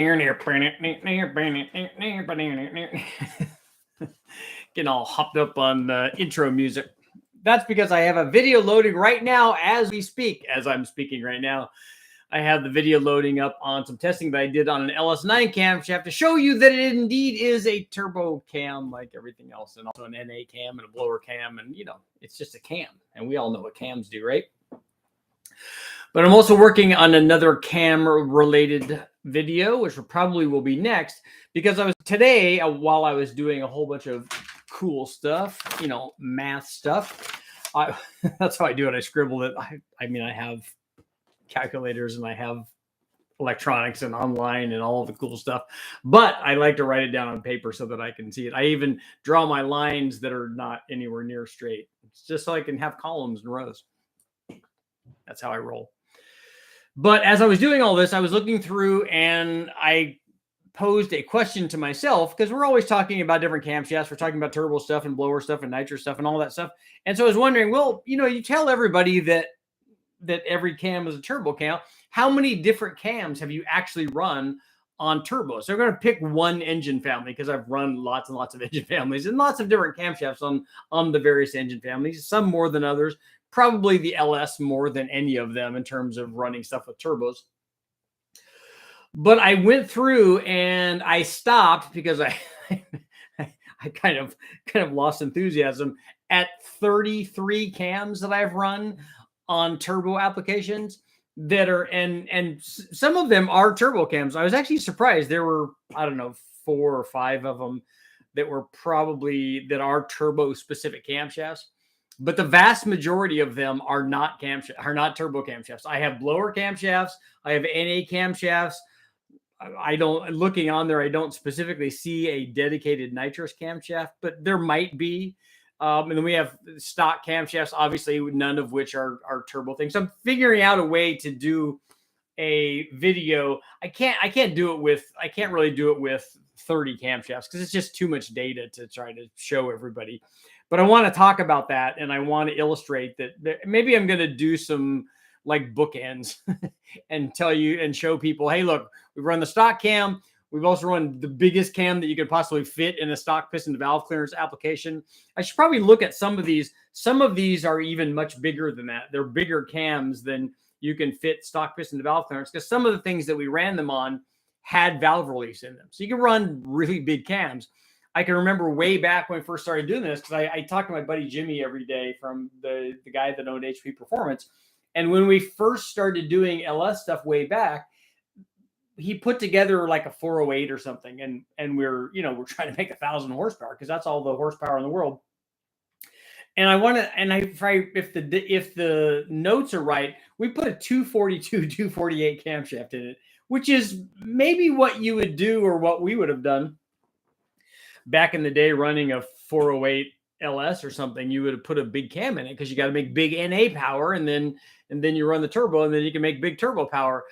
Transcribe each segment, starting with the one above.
Getting all hopped up on intro music. That's because I have a video loading right now as we speak, as I'm speaking right now. I have the video loading up on some testing that I did on an LS9 camshaft to show you that it indeed is a turbo cam like everything else, and also an NA cam and a blower cam, and it's just a cam, and we all know what cams do, right? But I'm also working on another cam related video, which probably will be next, because I was today, while I was doing a whole bunch of cool stuff, math stuff, that's how I do it. I scribbled it. I mean, I have calculators and I have electronics and online and all the cool stuff, but I like to write it down on paper so that I can see it. I even draw my lines that are not anywhere near straight. It's just so I can have columns and rows. That's how I roll. But as I was doing all this, I was looking through and I posed a question to myself, because we're always talking about different camshafts. We're talking about turbo stuff and blower stuff and nitro stuff and all that stuff. And so I was wondering, well, you tell everybody that every cam is a turbo cam. How many different cams have you actually run on turbo? So I'm going to pick one engine family, because I've run lots and lots of engine families and lots of different camshafts on the various engine families, some more than others. Probably the LS more than any of them in terms of running stuff with turbos. But I went through and I stopped because I kind of lost enthusiasm at 33 cams that I've run on turbo applications that are, and some of them are turbo cams. I was actually surprised. There were, I don't know, 4 or 5 of them that are turbo specific camshafts. But the vast majority of them are not turbo camshafts. I have blower camshafts. I have NA camshafts. Looking on there, I don't specifically see a dedicated nitrous camshaft, but there might be. And then we have stock camshafts, obviously, none of which are turbo things. So I'm figuring out a way to do a video. I can't really do it with 30 camshafts because it's just too much data to try to show everybody. But I want to talk about that, and I want to illustrate that maybe I'm going to do some like bookends and tell you and show people, hey, look, we've run the stock cam. We've also run the biggest cam that you could possibly fit in a stock piston valve clearance application. I should probably look at some of these. Some of these are even much bigger than that. They're bigger cams than you can fit stock piston to valve clearance, because some of the things that we ran them on had valve release in them. So you can run really big cams. I can remember way back when I first started doing this, because I talked to my buddy Jimmy every day, from the guy that owned HP Performance. And when we first started doing LS stuff way back, he put together like a 408 or something, and we're trying to make 1,000 horsepower, because that's all the horsepower in the world. And if the notes are right, we put a 242, 248 camshaft in it, which is maybe what you would do, or what we would have done back in the day running a 408 LS or something. You would have put a big cam in it, because you got to make big NA power, and then you run the turbo, and then you can make big turbo power.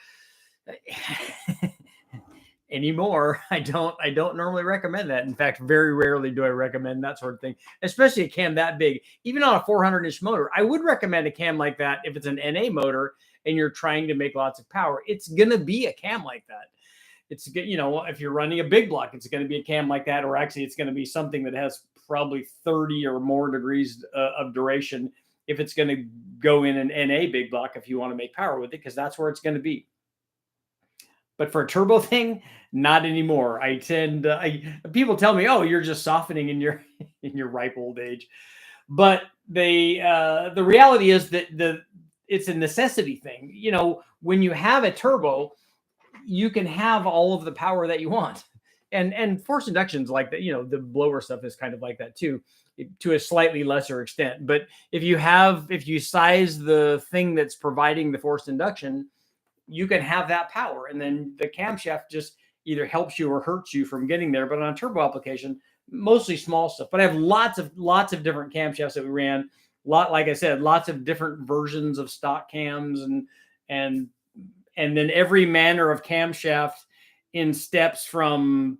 Anymore, I don't normally recommend that. In fact, very rarely do I recommend that sort of thing, especially a cam that big. Even on a 400-inch motor, I would recommend a cam like that if it's an NA motor and you're trying to make lots of power. It's going to be a cam like that. It's, if you're running a big block, it's going to be a cam like that, or actually it's going to be something that has probably 30 or more degrees of duration if it's going to go in an NA big block, if you want to make power with it, because that's where it's going to be. But for a turbo thing, not anymore. People tell me, "Oh, you're just softening in your ripe old age," but the reality is that it's a necessity thing. When you have a turbo, you can have all of the power that you want, and forced induction's like that. The blower stuff is kind of like that too, to a slightly lesser extent. But if you size the thing that's providing the forced induction, you can have that power, and then the camshaft just either helps you or hurts you from getting there. But on a turbo application, mostly small stuff. But I have lots of different camshafts that we ran. Like I said, lots of different versions of stock cams, and then every manner of camshaft in steps, from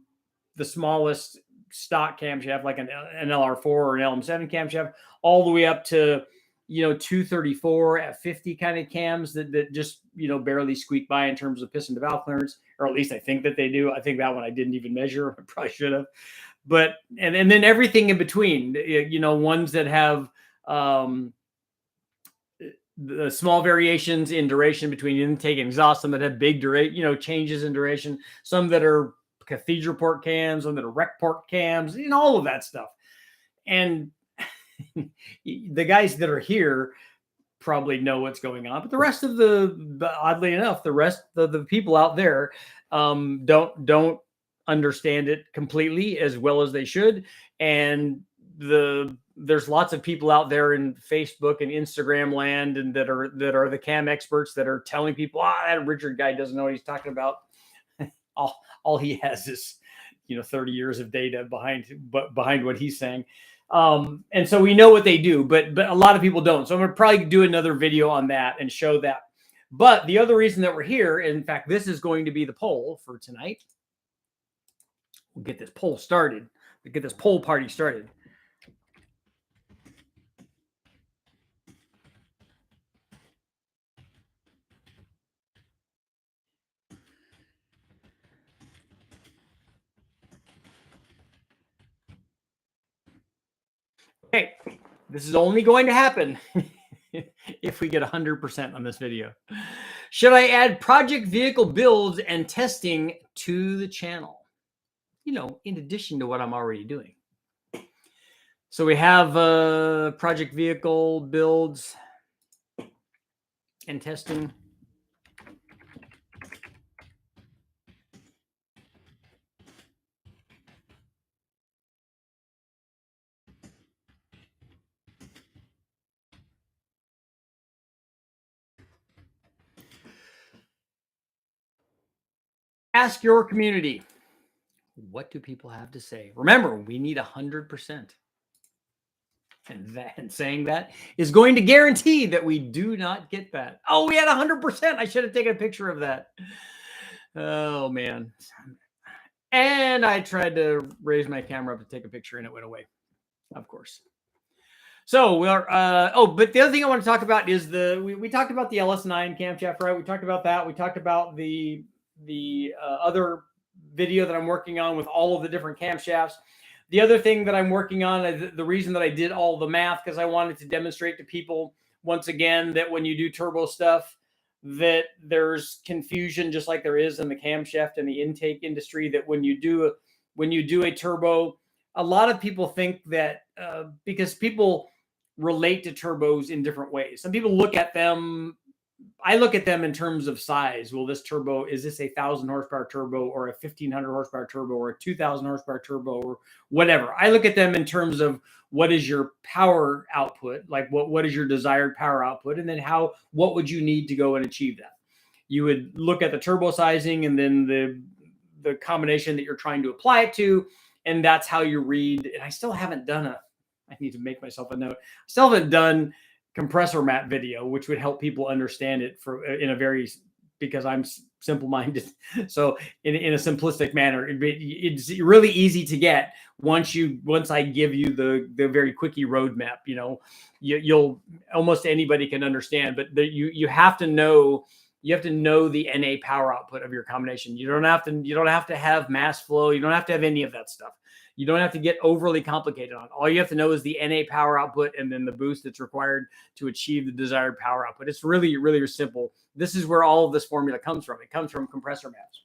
the smallest stock camshaft like an LR4 or an LM7 camshaft, all the way up to 234 at 50 kind of cams that just, barely squeak by in terms of piston to valve clearance, or at least I think that they do. I think that one I didn't even measure. I probably should have. But, and then everything in between, ones that have, the small variations in duration between intake and exhaust, some that have big duration, changes in duration, some that are cathedral port cams, some that are rec port cams, all of that stuff. And the guys that are here probably know what's going on, but the rest of oddly enough, the rest of the people out there don't understand it completely as well as they should. And there's lots of people out there in Facebook and Instagram land, and that are the cam experts that are telling people, that Richard guy doesn't know what he's talking about. all he has is 30 years of data behind what he's saying. And so we know what they do, but a lot of people don't. So I'm going to probably do another video on that and show that. But the other reason that we're here, in fact, this is going to be the poll for tonight. We'll get this poll started. We'll get this poll party started. Okay, this is only going to happen if we get 100% on this video. Should I add project vehicle builds and testing to the channel? In addition to what I'm already doing. So we have project vehicle builds and testing. Ask your community. What do people have to say? Remember, we need 100%. And saying that is going to guarantee that we do not get that. Oh, we had 100%. I should have taken a picture of that. Oh, man. And I tried to raise my camera up to take a picture and it went away, of course. So we're, but the other thing I want to talk about is we talked about the LS9 camshaft, right? We talked about that. We talked about the other video that I'm working on with all of the different camshafts. The other thing that I'm working on, the reason that I did all the math, because I wanted to demonstrate to people once again that when you do turbo stuff, that there's confusion, just like there is in the camshaft and the intake industry, that when you do a turbo, a lot of people think that because people relate to turbos in different ways. Some people look at them. I look at them in terms of size. Well, this turbo, is this a 1,000 horsepower turbo or a 1,500 horsepower turbo or a 2,000 horsepower turbo or whatever? I look at them in terms of what is your power output, like what is your desired power output, and then what would you need to go and achieve that? You would look at the turbo sizing and then the combination that you're trying to apply it to, and that's how you read. And I still haven't done I need to make myself a note. I still haven't done compressor map video, which would help people understand it because I'm simple-minded. So in a simplistic manner, it's really easy to get once I give you the very quickie roadmap. You'll almost anybody can understand, but you have to know the NA power output of your combination. You don't have to have mass flow. You don't have to have any of that stuff. You don't have to get overly complicated on it. All you have to know is the NA power output and then the boost that's required to achieve the desired power output. It's really, really simple. This is where all of this formula comes from. It comes from compressor maps.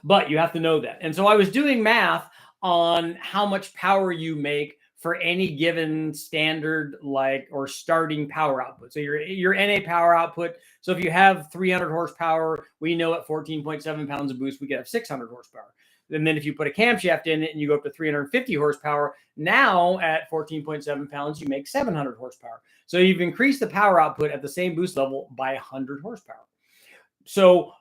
But you have to know that. And so I was doing math on how much power you make for any given standard or starting power output. So your NA power output. So if you have 300 horsepower, we know at 14.7 pounds of boost, we get 600 horsepower. And then if you put a camshaft in it and you go up to 350 horsepower, now at 14.7 pounds, you make 700 horsepower. So you've increased the power output at the same boost level by 100 horsepower. So,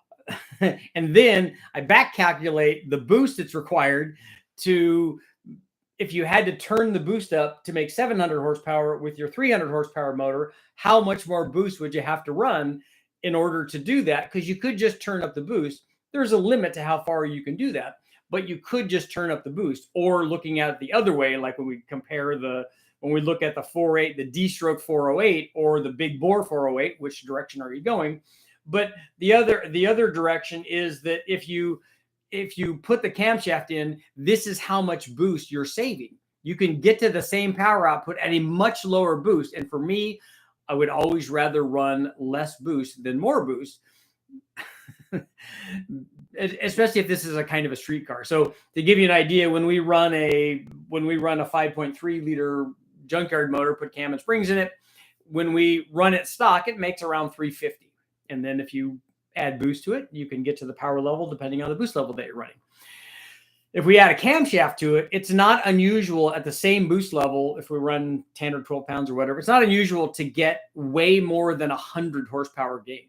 and then I back calculate the boost that's required if you had to turn the boost up to make 700 horsepower with your 300 horsepower motor, how much more boost would you have to run in order to do that? Because you could just turn up the boost. There's a limit to how far you can do that. But you could just turn up the boost, or looking at it the other way, like when we compare the when we look at the 4.8, the D-stroke 408 or the big bore 408, which direction are you going? But the other direction is that if you put the camshaft in, this is how much boost you're saving. You can get to the same power output at a much lower boost. And for me, I would always rather run less boost than more boost, especially if this is a kind of a street car. So to give you an idea, when we run a 5.3 liter junkyard motor, put cam and springs in it, when we run it stock, it makes around 350. And then if you add boost to it, you can get to the power level depending on the boost level that you're running. If we add a camshaft to it, it's not unusual at the same boost level, if we run 10 or 12 pounds or whatever, it's not unusual to get way more than 100 horsepower gain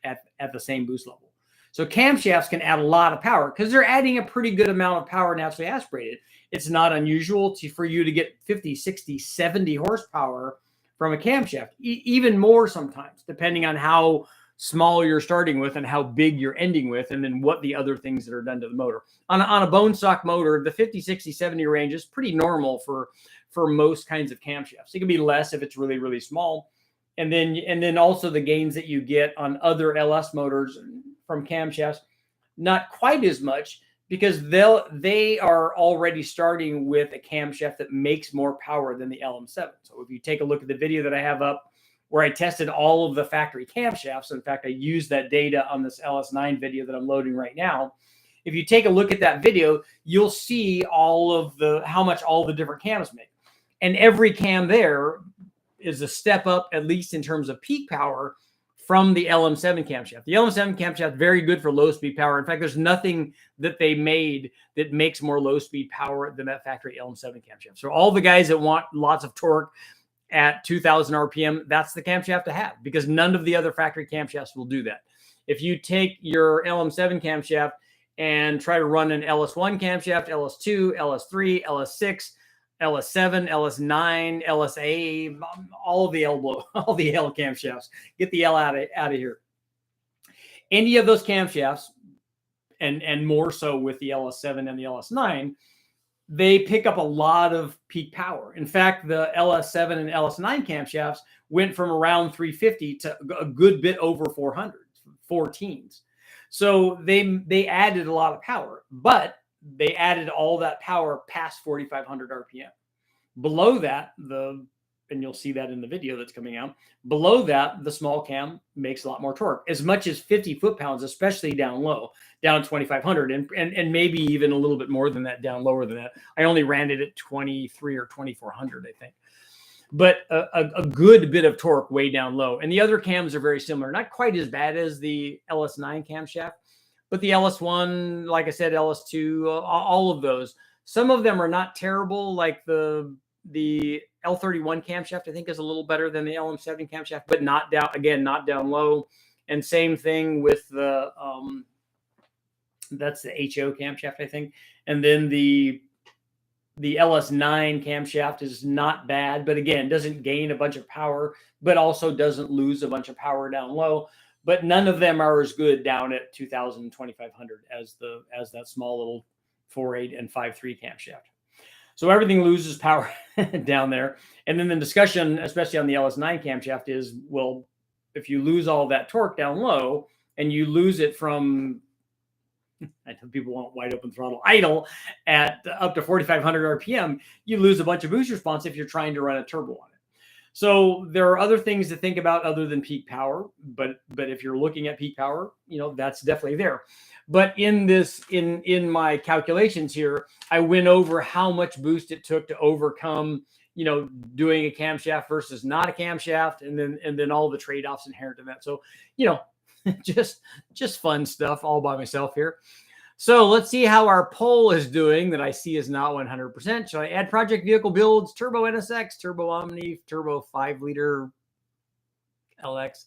at the same boost level. So camshafts can add a lot of power because they're adding a pretty good amount of power naturally aspirated. It's not unusual for you to get 50, 60, 70 horsepower from a camshaft, even more sometimes, depending on how small you're starting with and how big you're ending with, and then what the other things that are done to the motor. On a bone stock motor, the 50, 60, 70 range is pretty normal for most kinds of camshafts. It can be less if it's really, really small. And then also the gains that you get on other LS motors from camshafts, not quite as much, because they are already starting with a camshaft that makes more power than the LM7. So if you take a look at the video that I have up where I tested all of the factory camshafts, in fact, I used that data on this LS9 video that I'm loading right now. If you take a look at that video, you'll see how much all the different cams make. And every cam there is a step up, at least in terms of peak power, from the LM7 camshaft. The LM7 camshaft, very good for low speed power. In fact, there's nothing that they made that makes more low speed power than that factory LM7 camshaft. So all the guys that want lots of torque at 2000 RPM, that's the camshaft to have, because none of the other factory camshafts will do that. If you take your LM7 camshaft and try to run an LS1 camshaft, LS2, LS3, LS6, LS7, LS9, LSA, all the L camshafts, get the L out of here. Any of those camshafts, and more so with the LS7 and the LS9, they pick up a lot of peak power. In fact, the LS7 and LS9 camshafts went from around 350 to a good bit over 400, 14s. So they added a lot of power, but they added all that power past 4,500 RPM. Below that, and you'll see that in the video that's coming out, below that, the small cam makes a lot more torque, as much as 50 foot-pounds, especially down low, down 2,500, and maybe even a little bit more than that, down lower than that. I only ran it at 23 or 2,400, I think. But a good bit of torque way down low. And the other cams are very similar, not quite as bad as the LS9 camshaft, but the LS1, like I said, LS2, all of those. Some of them are not terrible, like the L31 camshaft, I think, is a little better than the LM7 camshaft, but not down low. And same thing with the that's the HO camshaft, I think. And then the LS9 camshaft is not bad, but again, doesn't gain a bunch of power, but also doesn't lose a bunch of power down low. But none of them are as good down at 2,000, 2,500 as that small little 4.8 and 5.3 camshaft. So everything loses power down there. And then the discussion, especially on the LS9 camshaft, is, well, if you lose all that torque down low and you lose it from, I tell people want wide open throttle idle at up to 4,500 RPM, you lose a bunch of boost response if you're trying to run a turbo on it. So there are other things to think about other than peak power, but if you're looking at peak power, that's definitely there. But in my calculations here, I went over how much boost it took to overcome, doing a camshaft versus not a camshaft, and then all the trade-offs inherent in that. So, just fun stuff all by myself here. So let's see how our poll is doing that I see is not 100%. Should I add project vehicle builds, turbo NSX, turbo OMNI, turbo 5-liter LX?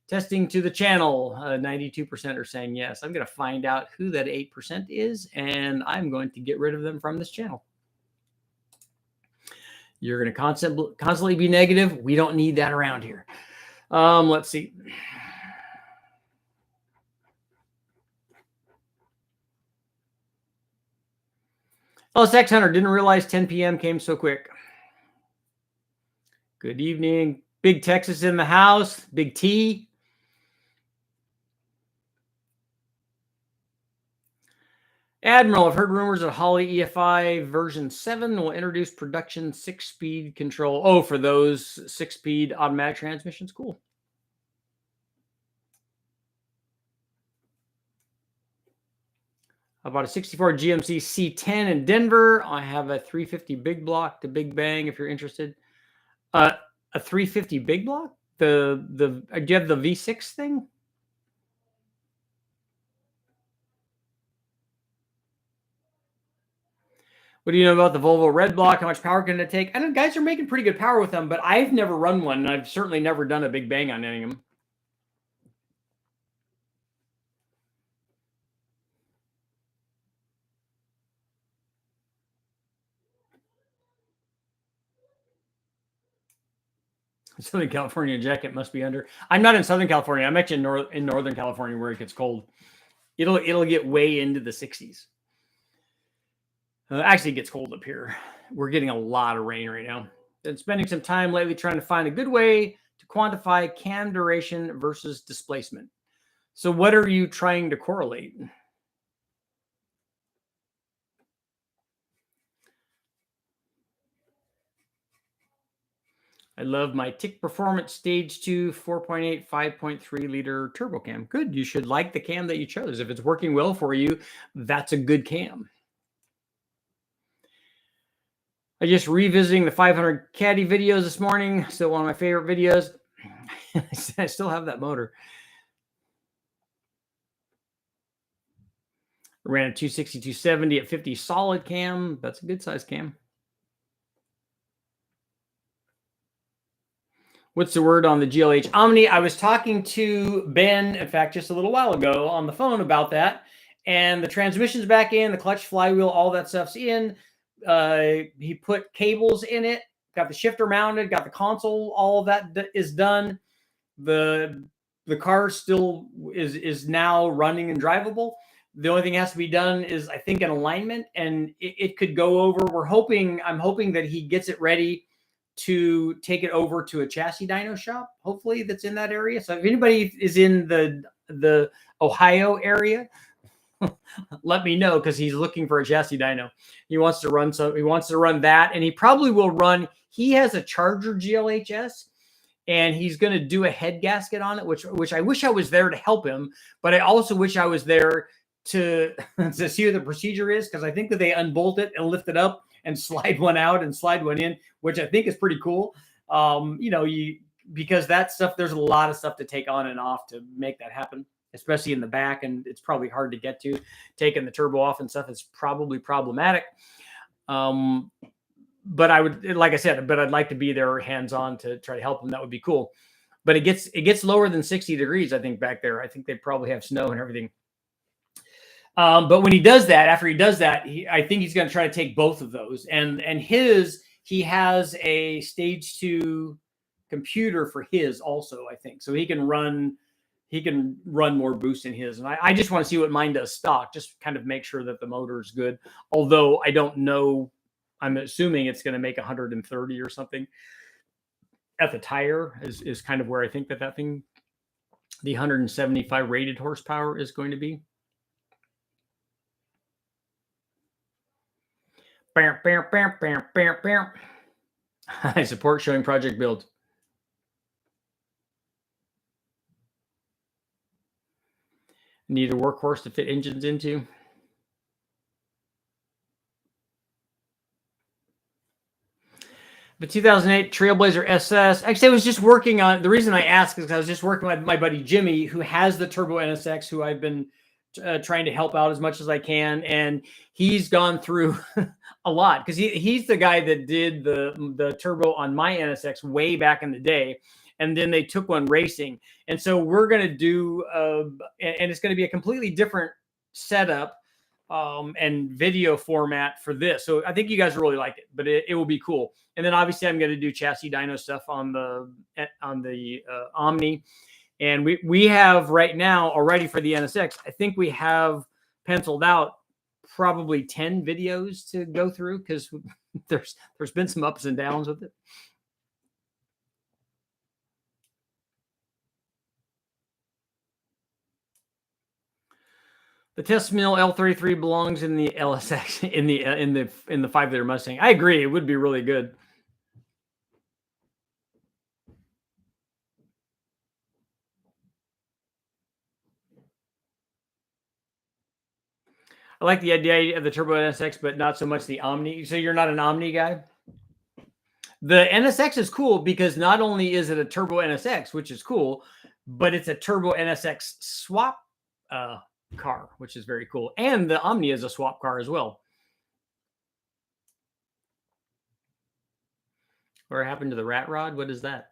Testing to the channel. 92% are saying yes. I'm going to find out who that 8% is, and I'm going to get rid of them from this channel. You're going to constantly be negative. We don't need that around here. Let's see. LSX Hunter, didn't realize 10 p.m. came so quick. Good evening. Big Texas in the house. Big T. Admiral, I've heard rumors that Holley EFI version 7 will introduce production 6-speed control. Oh, for those 6-speed automatic transmissions? Cool. I bought a 64 GMC C10 in Denver. I have a 350 big block to Big Bang if you're interested. A 350 big block? Do you have the V6 thing? What do you know about the Volvo Red Block? How much power can it take? I know guys are making pretty good power with them, but I've never run one, and I've certainly never done a Big Bang on any of them. Southern California jacket must be under. I'm not in Southern California. I'm actually in Northern California where it gets cold. It'll get way into the 60s. Actually, it gets cold up here. We're getting a lot of rain right now. Been spending some time lately trying to find a good way to quantify cam duration versus displacement. So what are you trying to correlate? I love my Tick Performance Stage 2 4.8 5.3 liter turbo cam. Good. You should like the cam that you chose. If it's working well for you, that's a good cam. I just revisiting the 500 Caddy videos this morning. Still one of my favorite videos. I still have that motor. I ran a 260, 270 at 50 solid cam. That's a good size cam. What's the word on the GLH Omni? I was talking to Ben, in fact, just a little while ago on the phone about that. And the transmission's back in, the clutch, flywheel, all that stuff's in. He put cables in it, got the shifter mounted, got the console, all of that is done. The car still is now running and drivable. The only thing that has to be done is, I think, an alignment, and it could go over. I'm hoping that he gets it ready to take it over to a chassis dyno shop, hopefully, that's in that area. So if anybody is in the Ohio area, let me know, because he's looking for a chassis dyno. He wants to run that, and he probably will run. He has a Charger GLHS, and he's going to do a head gasket on it, which I wish I was there to help him, but I also wish I was there to see what the procedure is, because I think that they unbolt it and lift it up and slide one out and slide one in, which I think is pretty cool. Because that stuff, there's a lot of stuff to take on and off to make that happen, especially in the back, and it's probably hard to get to. Taking the turbo off and stuff is probably problematic. But I would, like I said, but I'd like to be there hands-on to try to help them. That would be cool. But it gets lower than 60 degrees, I think, back there. I think they probably have snow and everything. But when he does that, after he does that, I think he's going to try to take both of those. And he has a stage 2 computer for his also, I think. So he can run more boost in his. And I just want to see what mine does stock, just kind of make sure that the motor is good. Although I don't know, I'm assuming it's going to make 130 or something at the tire is kind of where I think that thing, the 175 rated horsepower is going to be. I support showing project build. Need a workhorse to fit engines into. The 2008 Trailblazer SS. Actually, I was just working on, the reason I asked is because I was just working with my buddy Jimmy, who has the Turbo NSX, who I've been trying to help out as much as I can. And he's gone through a lot, because he's the guy that did the turbo on my NSX way back in the day. And then they took one racing. And so we're going to do, and it's going to be a completely different setup and video format for this. So I think you guys will really like it, but it will be cool. And then obviously I'm going to do chassis dyno stuff on the Omni. And we have right now already for the NSX, I think we have penciled out probably 10 videos to go through, because there's been some ups and downs with it. The test mill L33 belongs in the LSX in the 5-liter Mustang. I agree. It would be really good. I like the idea of the Turbo NSX, but not so much the Omni. So you're not an Omni guy? The NSX is cool because not only is it a Turbo NSX, which is cool, but it's a Turbo NSX swap car, which is very cool. And the Omni is a swap car as well. What happened to the rat rod? What is that?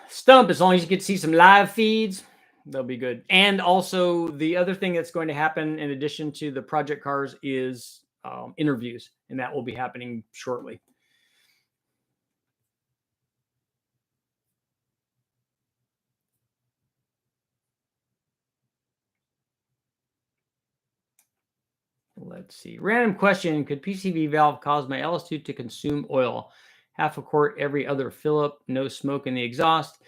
Stump, as long as you get to see some live feeds, they'll be good. And also, the other thing that's going to happen in addition to the project cars is interviews, and that will be happening shortly. Let's see. Random question. Could PCV valve cause my LS2 to consume oil? Half a quart every other fill up, no smoke in the exhaust.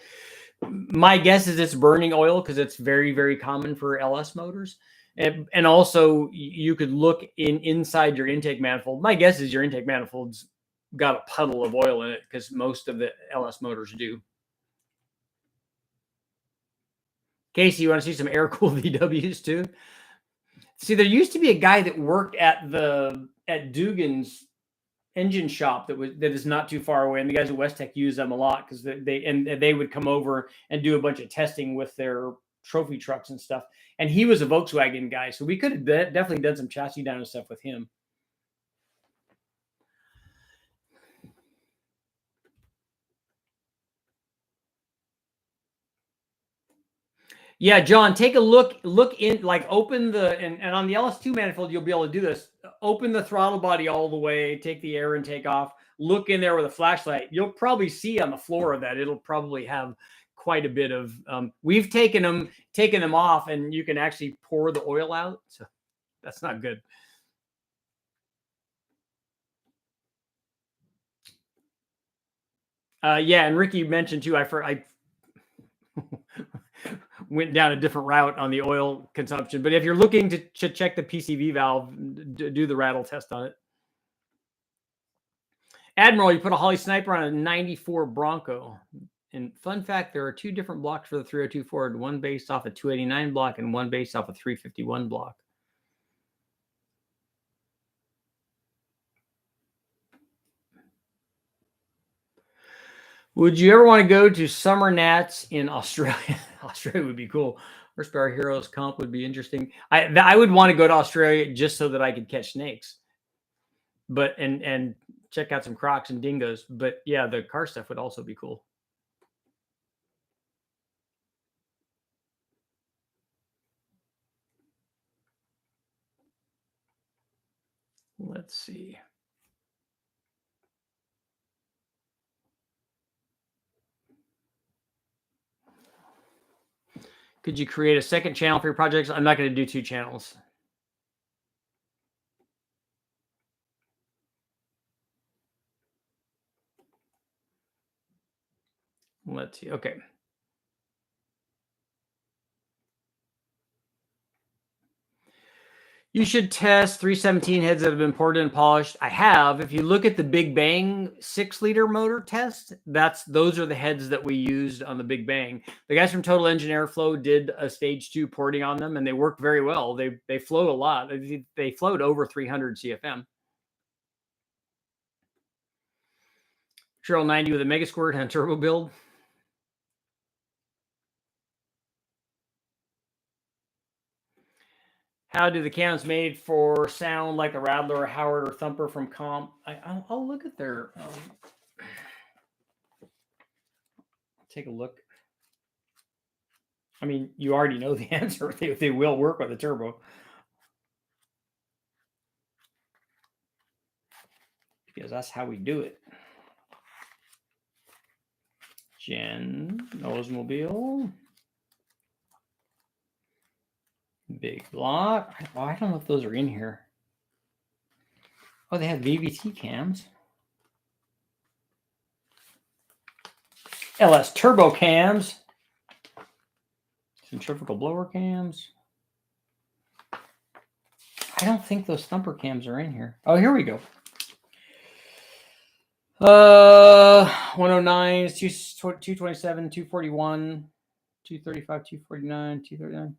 My guess is it's burning oil because it's very, very common for LS motors. And also, you could look inside your intake manifold. My guess is your intake manifold's got a puddle of oil in it because most of the LS motors do. Casey, you want to see some air-cooled VWs too? See, there used to be a guy that worked at Dugan's engine shop that is not too far away, and the guys at Westech use them a lot because they would come over and do a bunch of testing with their trophy trucks and stuff. And he was a Volkswagen guy, so we could have definitely done some chassis down and stuff with him. Yeah, John, take a look in, like open the, and on the LS2 manifold, you'll be able to do this. Open the throttle body all the way, take the air intake off, look in there with a flashlight. You'll probably see on the floor of that, it'll probably have quite a bit of, we've taken them off and you can actually pour the oil out. So that's not good. Yeah, and Ricky mentioned too, I went down a different route on the oil consumption. But if you're looking to check the PCV valve, do the rattle test on it. Admiral, you put a Holly Sniper on a 94 Bronco. And fun fact, there are two different blocks for the 302 Ford, one based off a 289 block and one based off a 351 block. Would you ever want to go to Summer Nats in Australia? Australia would be cool. Horsepower Heroes comp would be interesting. I would want to go to Australia just so that I could catch snakes, but and check out some crocs and dingoes. But yeah, the car stuff would also be cool. Let's see. Could you create a second channel for your projects? I'm not going to do two channels. Let's see. Okay. You should test 317 heads that have been poured and polished. I have. If you look at the Big Bang 6-liter motor test, those are the heads that we used on the Big Bang. The guys from Total Engine Airflow did a stage 2 porting on them, and they worked very well. They flowed a lot. They flowed over 300 CFM. Cheryl 90 with a Mega Squirt and turbo build. How do the cams made for sound like the Rattler or Howard or Thumper from Comp? I'll look at their. Take a look. I mean, you already know the answer. They will work with a turbo. Because that's how we do it. Jen, Oldsmobile. Big block. Oh, I don't know if those are in here. Oh, they have VVT cams. LS turbo cams. Centrifugal blower cams. I don't think those thumper cams are in here. Oh, here we go. 109s, 227, 241, 235, 249, 239.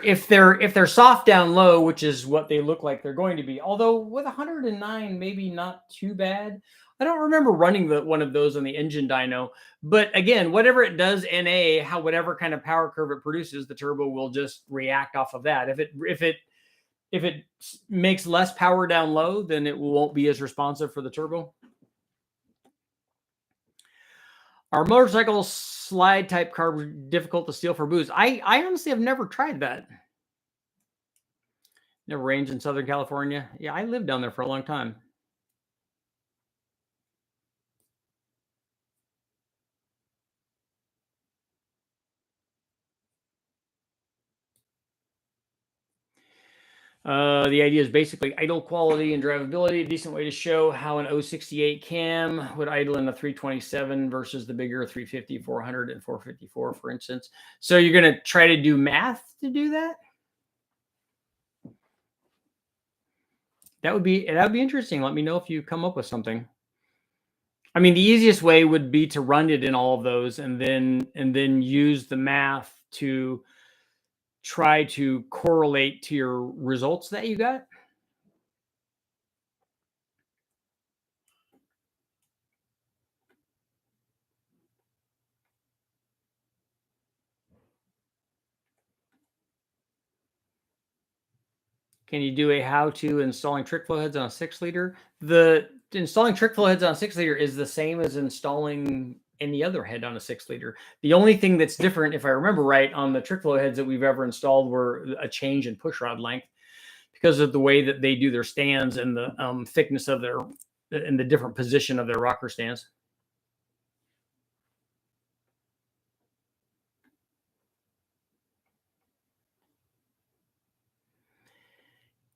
If they're soft down low, which is what they look like they're going to be. Although with 109, maybe not too bad. I don't remember running one of those on the engine dyno, but again, whatever it does NA, whatever kind of power curve it produces, the turbo will just react off of that. If it makes less power down low, then it won't be as responsive for the turbo. Are motorcycle slide type carb difficult to steal for booze? I honestly have never tried that. Never ranged in Southern California. Yeah, I lived down there for a long time. The idea is basically idle quality and drivability. A decent way to show how an 068 cam would idle in a 327 versus the bigger 350, 400, and 454, for instance. So you're going to try to do math to do that? That would be interesting. Let me know if you come up with something. I mean, the easiest way would be to run it in all of those and then use the math to try to correlate to your results that you got. Can you do a how-to installing trick flow heads on a 6-liter? The installing trick flow heads on a 6-liter is the same as installing any other head on a 6-liter. The only thing that's different, if I remember right, on the trick flow heads that we've ever installed were a change in push rod length because of the way that they do their stands and the thickness of and the different position of their rocker stands.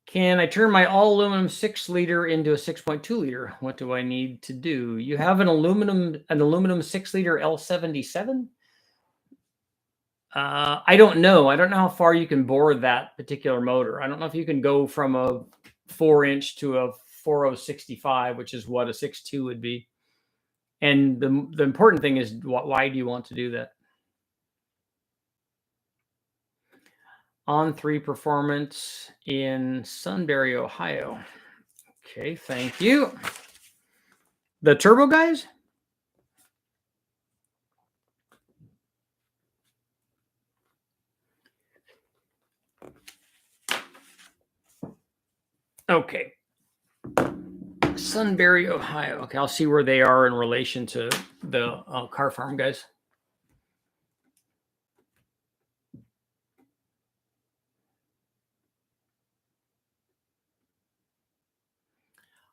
Can I turn my all aluminum 6-liter into a 6.2 liter? What do I need to do? You have an aluminum 6-liter L77? I don't know. I don't know how far you can bore that particular motor. I don't know if you can go from a 4-inch to a 4065, which is what a 6.2 would be. And the important thing is, why do you want to do that? On3 Performance in Sunbury, Ohio. Okay, thank you. The turbo guys? Okay. Sunbury, Ohio. Okay, I'll see where they are in relation to the Car Farm guys.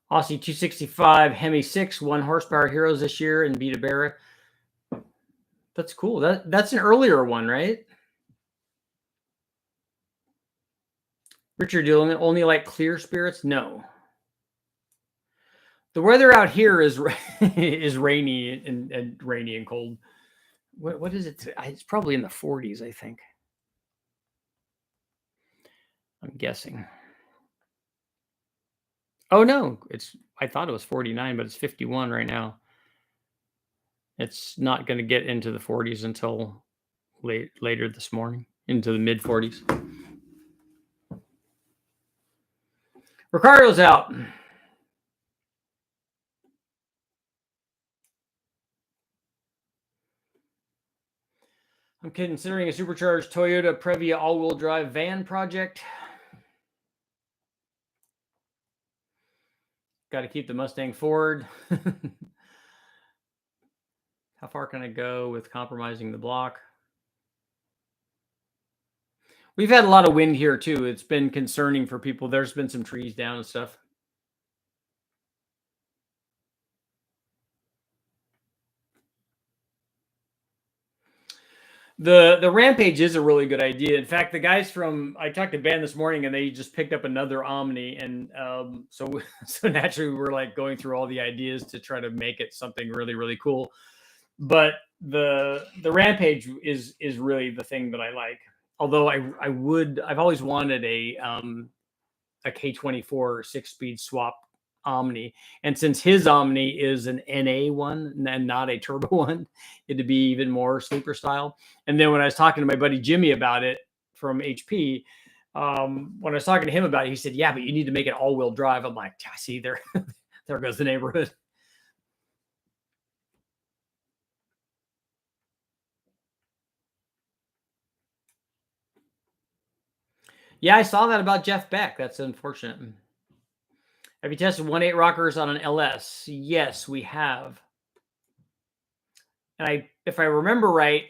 Aussie 265 Hemi 6 1 horsepower Heroes this year in Vita Barra. That's cool. That's an earlier one, right? Richard, do you only like clear spirits? No. The weather out here is is rainy and rainy and cold. What is it? It's probably in the 40s, I think. I'm guessing. Oh no, I thought it was 49, but it's 51 right now. It's not going to get into the 40s until later this morning, into the mid 40s. Ricardo's out. I'm considering a supercharged Toyota Previa all-wheel drive van project. Got to keep the Mustang forward. How far can I go with compromising the block? We've had a lot of wind here too. It's been concerning for people. There's been some trees down and stuff. The Rampage is a really good idea. In fact, the guys from I talked to Ben this morning, and they just picked up another Omni, and so so naturally we're like going through all the ideas to try to make it something really cool. But the Rampage is really the thing that I like. Although I've always wanted a K24 6-speed swap Omni, and since his Omni is an NA one and not a turbo one, it'd be even more sleeper style. And then when I was talking to my buddy Jimmy about it from HP, when I was talking to him about it, he said, "Yeah, but you need to make it all-wheel drive." I'm like, "I see there, there goes the neighborhood." Yeah, I saw that about Jeff Beck. That's unfortunate. Have you tested 1.8 rockers on an LS? Yes, we have. And if I remember right,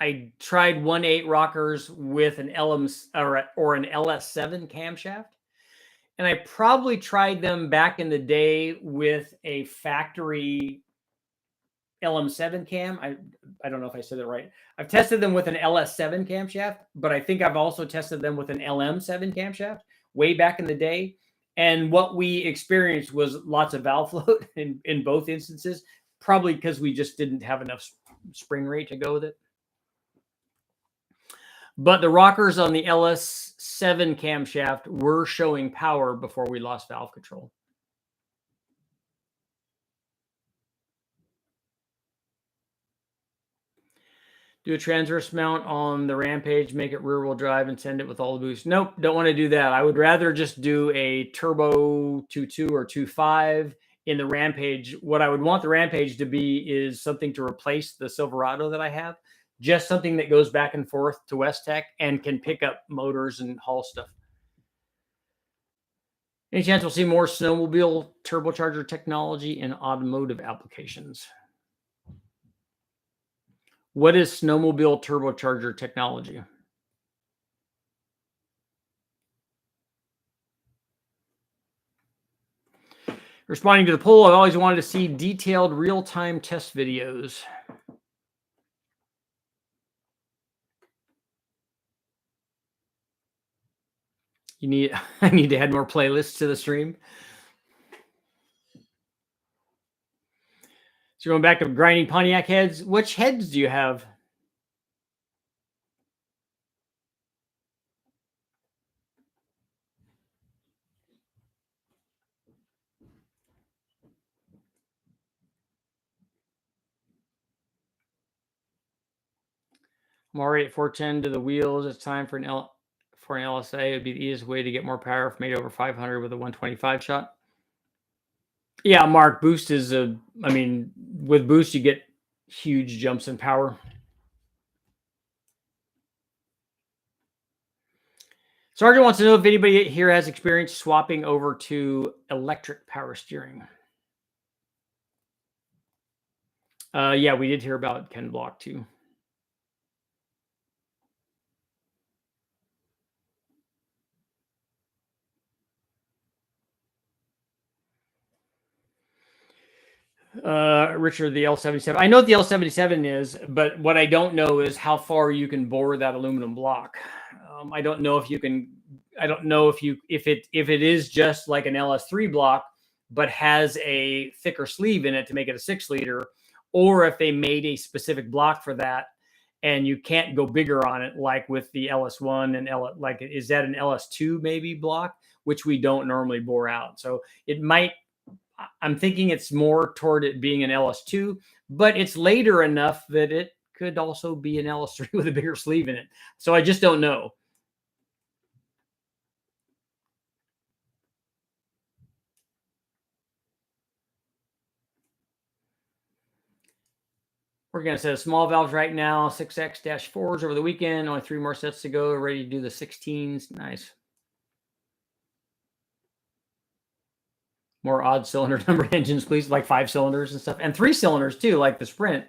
I tried 1.8 rockers with an LM or an LS7 camshaft. And I probably tried them back in the day with a factory LM7 cam. I don't know if I said it right. I've tested them with an LS7 camshaft, but I think I've also tested them with an LM7 camshaft way back in the day. And what we experienced was lots of valve float in both instances, probably because we just didn't have enough spring rate to go with it. But the rockers on the LS7 camshaft were showing power before we lost valve control. Do a transverse mount on the Rampage, make it rear wheel drive, and send it with all the boost. Nope, don't want to do that. I would rather just do a turbo 2.2 or 2.5 in the Rampage. What I would want the Rampage to be is something to replace the Silverado that I have. Just something that goes back and forth to West Tech and can pick up motors and haul stuff. Any chance we'll see more snowmobile turbocharger technology in automotive applications? What is snowmobile turbocharger technology? Responding to the poll, I've always wanted to see detailed real-time test videos. I need to add more playlists to the stream. So going back to grinding Pontiac heads, which heads do you have? I'm already at 410 to the wheels. It's time for an LSA. It would be the easiest way to get more power if made over 500 with a 125 shot. Yeah, Mark, boost is with boost you get huge jumps in power. Sergeant wants to know if anybody here has experience swapping over to electric power steering. Yeah, we did hear about Ken Block too. Richard, the L77. I know what the L77 is, but what I don't know is how far you can bore that aluminum block. I don't know if you can. I don't know if it is just like an LS3 block, but has a thicker sleeve in it to make it a 6-liter, or if they made a specific block for that, and you can't go bigger on it, like with the LS1 and like is that an LS2 maybe block, which we don't normally bore out. So it might. I'm thinking it's more toward it being an LS2, but it's later enough that it could also be an LS3 with a bigger sleeve in it. So I just don't know. We're going to set a small valves right now, 6X-4s over the weekend. Only 3 more sets to go. Ready to do the 16s. Nice. More odd cylinder number engines, please, like 5 cylinders and stuff. And 3 cylinders, too, like the Sprint.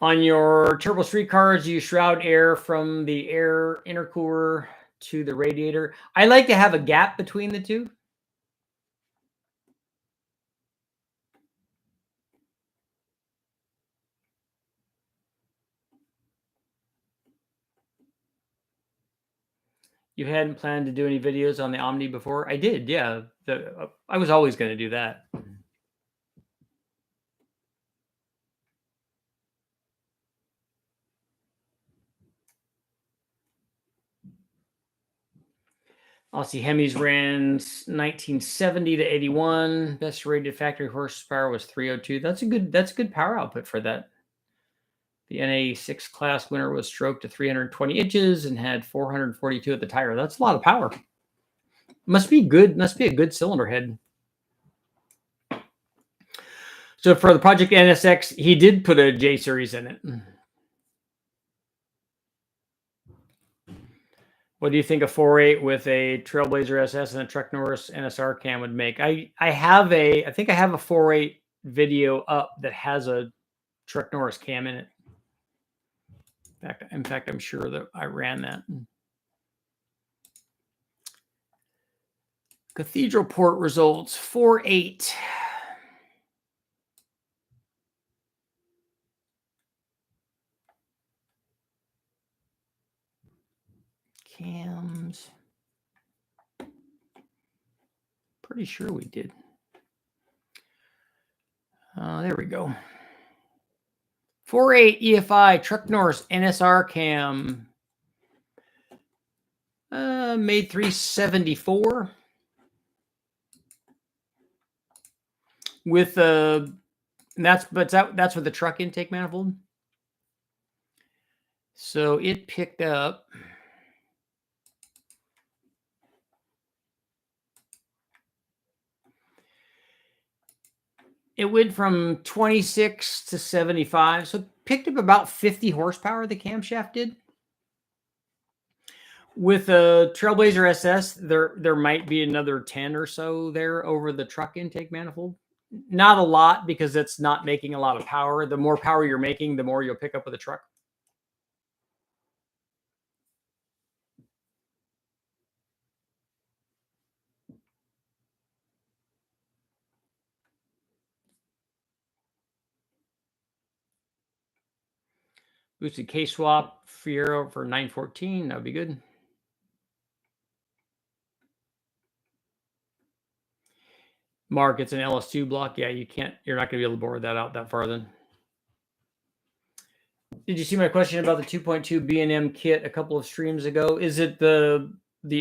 On your turbo street cars, you shroud air from the air intercooler to the radiator. I like to have a gap between the two. You hadn't planned to do any videos on the Omni before? I did, yeah. I was always going to do that. Aussie Hemis ran 1970 to 81. Best rated factory horsepower was 302. That's a good power output for that. The NA6 class winner was stroked to 320 inches and had 442 at the tire. That's a lot of power. Must be good. Must be a good cylinder head. So for the Project NSX, he did put a J series in it. What do you think a 4.8 with a Trailblazer SS and a Truck Norris NSR cam would make? I think I have a 4.8 video up that has a Truck Norris cam in it. In fact, I'm sure that I ran that. Cathedral Port results 4.8. Cams. Pretty sure we did. There we go. 4.8 EFI Truck Norris NSR cam. Made 374 with that's with the truck intake manifold. So it picked up it went from 26 to 75. So it picked up about 50 horsepower, the camshaft did. With a Trailblazer SS, there might be another 10 or so there over the truck intake manifold. Not a lot, because it's not making a lot of power. The more power you're making, the more you'll pick up with a truck. Boosted K-swap Fiero for 914. That would be good. Mark, it's an LS2 block. Yeah, you're not going to be able to bore that out that far then. Did you see my question about the 2.2 B&M kit a couple of streams ago? Is it the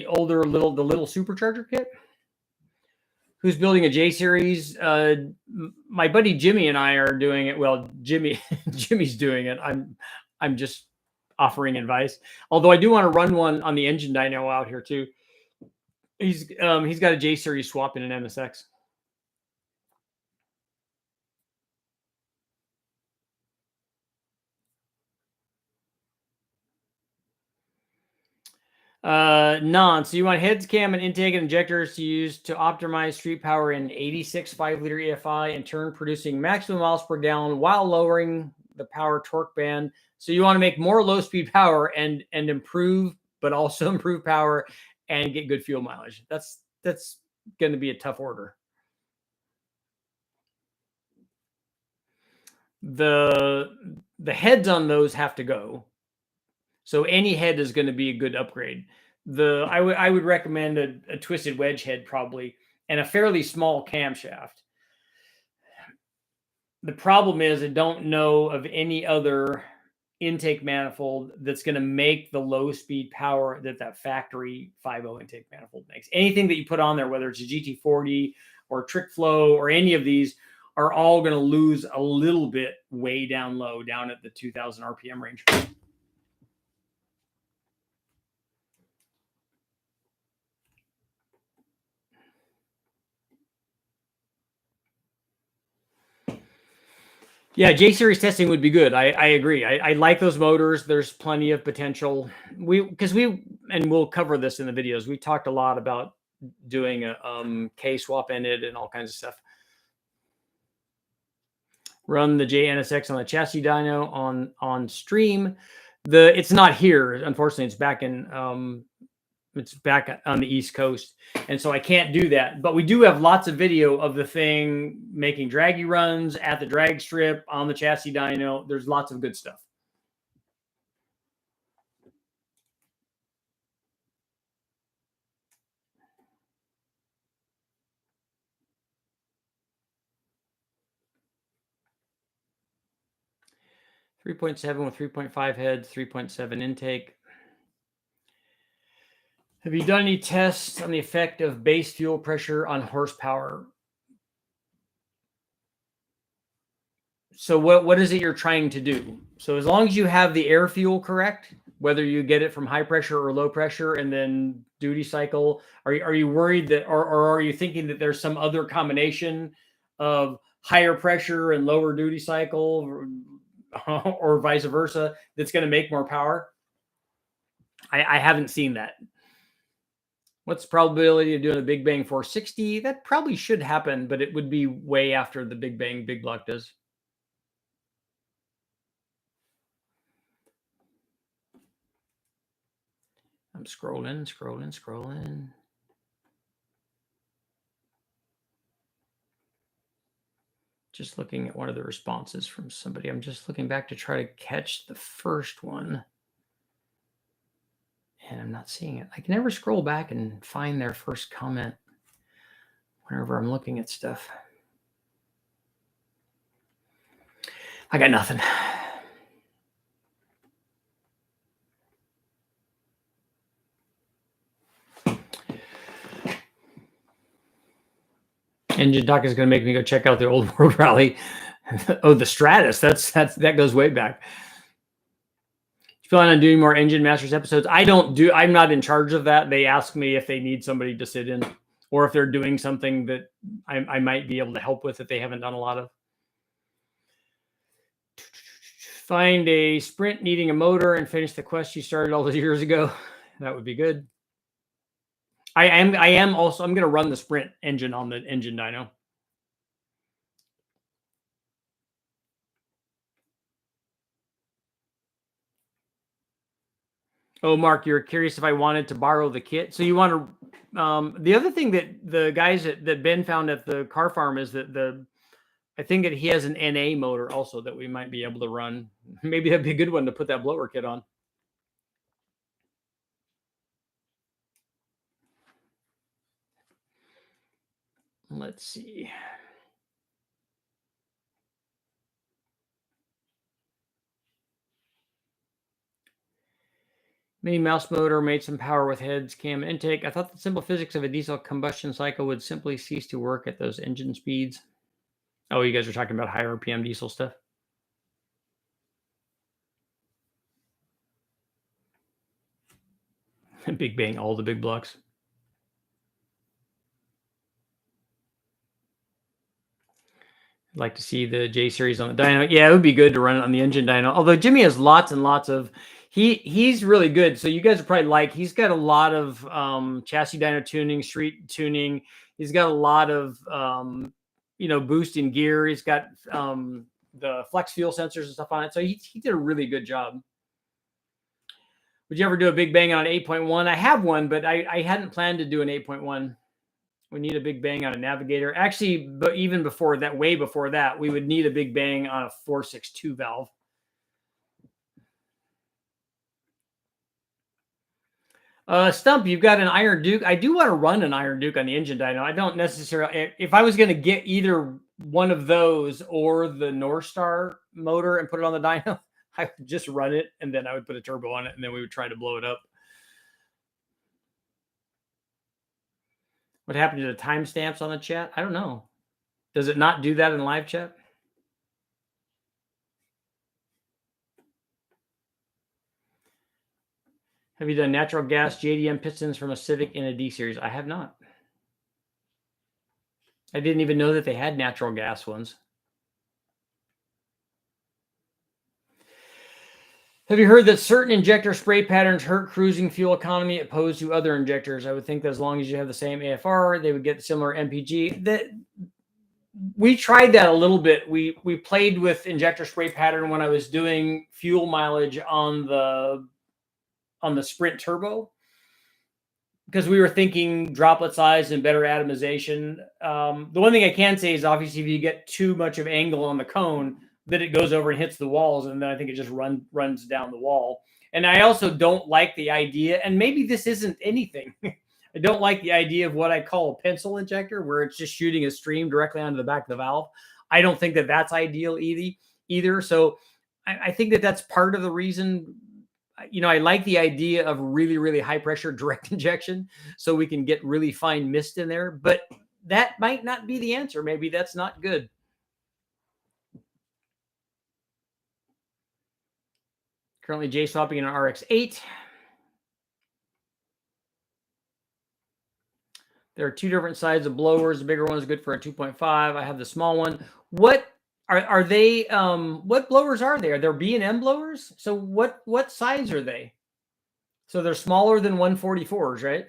older little supercharger kit? Who's building a J series? My buddy Jimmy and I are doing it. Well, Jimmy's doing it. I'm just offering advice. Although I do want to run one on the engine dyno out here too. He's got a J series swap in an MSX. None. So you want heads, cam, and intake and injectors to use to optimize street power in 86 5-liter EFI, in turn producing maximum miles per gallon while lowering the power torque band. So you want to make more low speed power and improve, but also improve power and get good fuel mileage. That's going to be a tough order. The heads on those have to go. So any head is going to be a good upgrade. I would recommend a twisted wedge head probably, and a fairly small camshaft. The problem is I don't know of any other intake manifold that's going to make the low speed power that factory 5.0 intake manifold makes. Anything that you put on there, whether it's a GT40 or Trick Flow or any of these, are all going to lose a little bit way down low, down at the 2000 RPM range. Yeah, J series testing would be good. I agree. I like those motors. There's plenty of potential. And we'll cover this in the videos. We talked a lot about doing a K swap in it and all kinds of stuff. Run the JNSX on the chassis dyno on stream. It's not here, unfortunately. It's back in it's back on the East Coast, and so I can't do that. But we do have lots of video of the thing making draggy runs at the drag strip on the chassis dyno. There's lots of good stuff. 3.7 with 3.5 heads, 3.7 intake. Have you done any tests on the effect of base fuel pressure on horsepower? So what is it you're trying to do? So as long as you have the air fuel correct, whether you get it from high pressure or low pressure, and then duty cycle, are you worried that, or are you thinking that there's some other combination of higher pressure and lower duty cycle, or vice versa, that's going to make more power? I haven't seen that. What's the probability of doing a Big Bang 460? That probably should happen, but it would be way after the Big Bang Big Block does. I'm scrolling. Just looking at one of the responses from somebody. I'm just looking back to try to catch the first one. And I'm not seeing it. I can never scroll back and find their first comment whenever I'm looking at stuff. I got nothing. Engine Talk is going to make me go check out the old World Rally. Oh, the Stratus. That goes way back. You plan on doing more Engine Masters episodes? I'm not in charge of that. They ask me if they need somebody to sit in, or if they're doing something that I might be able to help with that they haven't done a lot of. Find a sprint needing a motor and finish the quest you started all those years ago. That would be good. I'm going to run the sprint engine on the engine dyno. Oh, Mark, you're curious if I wanted to borrow the kit. So you want to, the other thing that the guys that Ben found at the car farm is that I think that he has an NA motor also that we might be able to run. Maybe that'd be a good one to put that blower kit on. Let's see. Mini mouse motor made some power with heads, cam, intake. I thought the simple physics of a diesel combustion cycle would simply cease to work at those engine speeds. Oh, you guys are talking about high RPM diesel stuff? Big Bang, all the big blocks. I'd like to see the J series on the dyno. Yeah, it would be good to run it on the engine dyno. Although Jimmy has lots and lots of, he's really good. So you guys are probably he's got a lot of chassis dyno tuning, street tuning. He's got a lot of boosting gear. He's got the flex fuel sensors and stuff on it. So he did a really good job. Would you ever do a Big Bang on an 8.1? I have one, but I hadn't planned to do an 8.1. We need a Big Bang on a Navigator. Actually, but even before that, way before that, we would need a Big Bang on a 462 valve. Stump, you've got an Iron Duke. I do want to run an Iron Duke on the engine dyno. I don't necessarily, if I was going to get either one of those or the North Star motor and put it on the dyno, I would just run it, and then I would put a turbo on it, and then we would try to blow it up. What happened to the timestamps on the chat? I don't know. Does it not do that in live chat? Have you done natural gas JDM pistons from a Civic in a D series? I have not. I didn't even know that they had natural gas ones. Have you heard that certain injector spray patterns hurt cruising fuel economy opposed to other injectors? I would think that as long as you have the same AFR, they would get similar MPG. We tried that a little bit. We played with injector spray pattern when I was doing fuel mileage on the Sprint Turbo, because we were thinking droplet size and better atomization. The one thing I can say is obviously if you get too much of angle on the cone, that it goes over and hits the walls, and then I think it just runs down the wall. And I also don't like the idea, and maybe this isn't anything. I don't like the idea of what I call a pencil injector, where it's just shooting a stream directly onto the back of the valve. I don't think that that's ideal either. So I think that that's part of the reason. I like the idea of really, really high pressure direct injection so we can get really fine mist in there, but that might not be the answer. Maybe that's not good. Currently J swapping in an RX-8. There are two different sizes of blowers. The bigger one is good for a 2.5. I have the small one. What are they? What blowers are they? Are they B&M blowers? So what size are they? So they're smaller than 144s, right?